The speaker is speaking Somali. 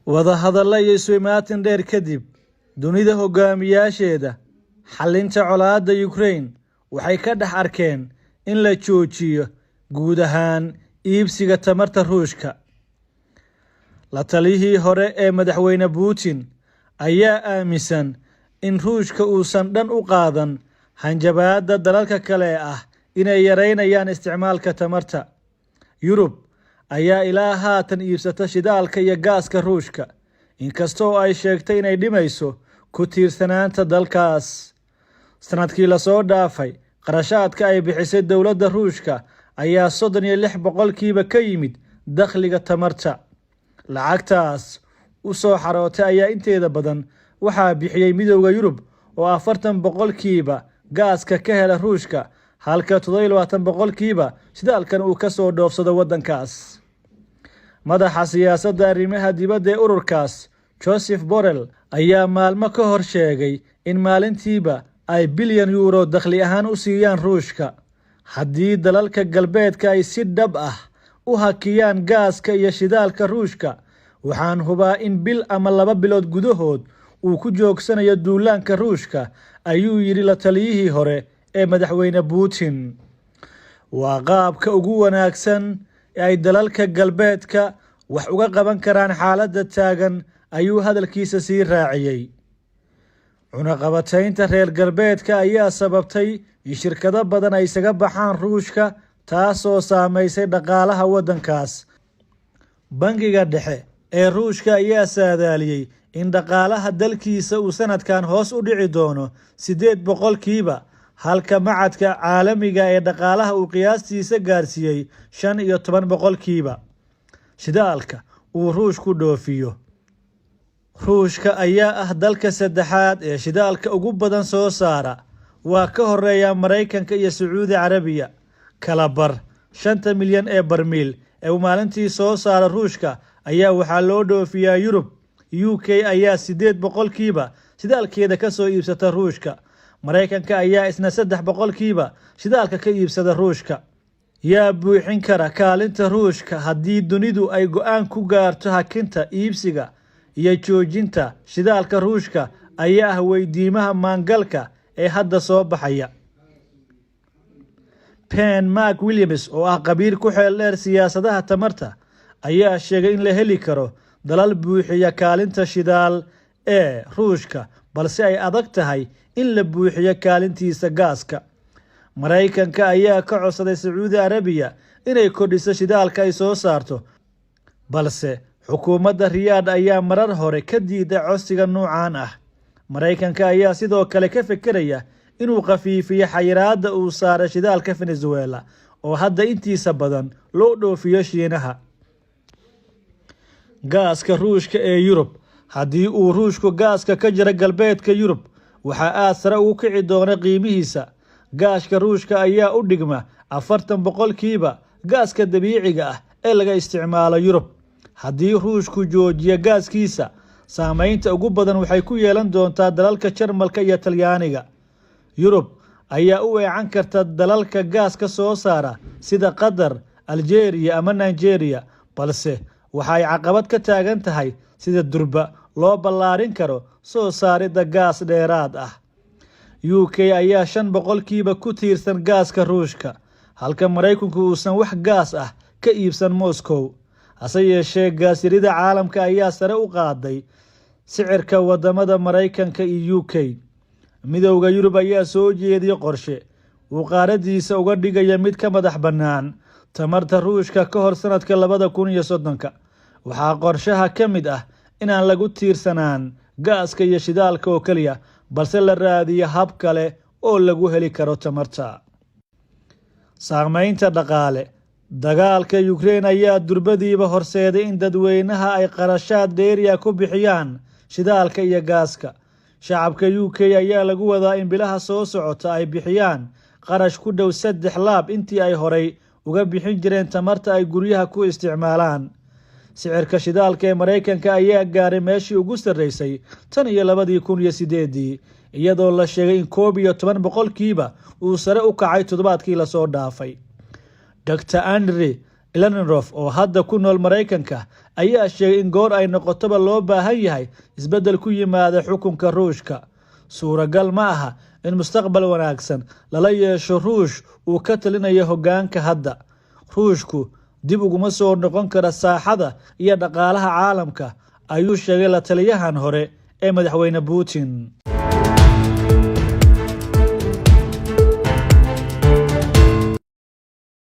wadahadalla iyo isu imaatin dheer kadib dunida hogaamiyaasheeda xalinta colaadda Ukraine waxay ka dhex arkeen in la joojiyo guud ahaan iibsiga tamarta Ruushka. La taliyihii hore ee madaxweyne Putin ayaa aaminsan in Ruushka uusan dhan u qaadan hanjabaadda dalalka kale ah inay yareynayaan isticmaalka tamarta. Yurub ayaa ilaa haatan iibsata shidaalka iyo gaaska Ruushka, inkastoo ay sheegtay inay dhimayso ku tiirsanaanta dalkaas. Sanadkii la soo dhaafay, qarashaadka ay bixisay dowladda Ruushka ayaa 36% ka yimid dakhliga tamarta. Lacagtaas u soo xarootay ayaa inteeda badan waxaa bixiyay Midowga Yurub oo 40% gaaska ka hela Ruushka, halka 27% shidaalkan uu ka soo dhoofsado waddankaas. Madaxa siyaasadda arrimaha dibadda ee ururkaas, Joseph Borrell, ayaa maalmo ka hor sheegay in maalintiiba ay bilyan euro dakhli ahaan u siiyaan Ruushka. Haddii dalalka galbeedka ay si dhab ah u hakiyaan gaaska iyo shidaalka Ruushka, waxaan hubaa in bil ama 2 bilood gudahood uu ku joogsanayo duulaanka Ruushka, ayuu yidhi la taliyihii hore ee madaxweyne Putin. Waa qaabka ugu wanaagsan ee ay dalalka galbeedka wax uga qaban karaan xaaladda taagan, ayuu hadalkiisa sii raaciyay. Cunaqabataynta reer galbeedka ayaa sababtay in shirkado badan ay isaga baxaan Ruushka, taasoo saameysay dhaqaalaha waddankaas. Bangiga dhexe ee Ruushka ayaa saadaaliyay in dhaqaalaha dalkiisa uu sanadkan hoos u dhici doono 8%, halka macadka caalamiga ee dhaqaalaha uu qiyaastiisa gaarsiiyey 15%. Shidaalka uu Ruushku dhoofiyo. Ruushka ayaa ah dalka saddexaad ee shidaalka ugu badan soo saara, waa ka horeeya Mareykanka iyo Sacuudi Carabiya. Kala bar 5 milyan ee barmiil ee uu maalintii soo saara Ruushka ayaa waxaa loo dhoofiyaa Yurub. UK ayaa 8% shidaalkeeda ka soo iibsata Ruushka. Mareykanka ayaa isna 3% shidaalka ka iibsada Ruushka. Yaa buuxin kara kaalinta Ruushka haddii dunidu ay go'aan ku gaarto hakinta iibsiga iyo joojinta shidaalka Ruushka ayaa ah weydiimaha maangalka ee hadda soo baxaya. Penn McWilliams, oo ah qabiir ku xeel dheer siyaasadaha tamarta, ayaa sheegay in la heli karo dalal buuxiya kaalinta shidaal ee Ruushka, balse ay adag tahay in la buuxiyo kaalintiisa gaaska. Mareykanka ayaa ka codsaday Sacuudi Carabiya inay kordhiso shidaalka ay soo saarto, balse xukuumadda Riyaadh ayaa marar hore ka diiday codsiga nuucan ah. Mareykanka ayaa sidoo kale ka fekeraya inuu khafiifiyo xayiraadda uu saaray shidaalka Venezuela oo hadda intiisa badan loo dhoofiyo Shiinaha. Gaaska Ruushka ee Yurub. Haddii uu Ruushku gaaska ka jiro galbeedka Yurub, waxaa aad sare ugu kici doona qiimihiisa. Gaaska Ruushka ayaa u dhigma 40% gaaska dabiiciga ah ee laga isticmaalo Yurub. Haddii Ruushku joojiyo gaaskiisa, saameynta ugu badan waxay ku yeelan doontaa dalalka Jarmalka iyo Talyaaniga. Yurub ayaa u weecan karta dalalka gaaska soo saara sida Qatar, Algeria ama Nigeria, balse waxay caqabad ka taagan tahay sida durba loo ballaarin karo soo saaridda gaas dheeraad ah. UK ayaa 5% ku tiirsan gaaska Ruushka, halka Mareykanku uusan wax gaas ah ka iibsan Moscow. Hase yeeshee, gaasirida caalamka ayaa sare u qaaday sicirka wadamada Mareykanka iyo UK. Midowga Yurub ayaa soo jeediyay qorshe uu qaaradiisa uga dhigaya mid ka madax bannaan tamarta Ruushka ka hor sanadka 2030. Waxaa qorshaha ka mid ah inaan lagu tiirsanaan gaaska iyo shidaalka oo kaliya, balse la raadiyo hab kale oo lagu heli karo tamarta. Saameynta dhaqaale. Dagaalka Ukraine ayaa durbadiiba horseeday in dadweynaha ay qarashaad dheeri ah ku bixiyaan shidaalka iyo gaaska. Shacabka UK ayaa lagu wadaa in bilaha soo socota ay bixiyaan qarash ku dhow 3 laab intii ay horey uga bixin jireen tamarta ay guryaha ku isticmaalaan. Sicirka shidaalka ee Mareykanka ayaa gaaray meeshii ugu sarreysay tan iyo 2008, iyadoo la sheegay in 11% uu sare u kacay toddobaadkii la soo dhaafay. Dr. Andriy Ilanov oo hadda ku nool Mareykanka ayaa sheegay in goor ay noqotoba loo baahan yahay isbedel ku yimaada xukunka Ruushka. Suuragal ma aha in mustaqbal wanaagsan lala yeesho Ruush uu ka talinayo hoggaanka hadda. Ruushku dib uguma soo noqon kara saaxada iyo dhaqaalaha caalamka, ayuu sheegay la taliyahan hore ee madaxweyne Putin.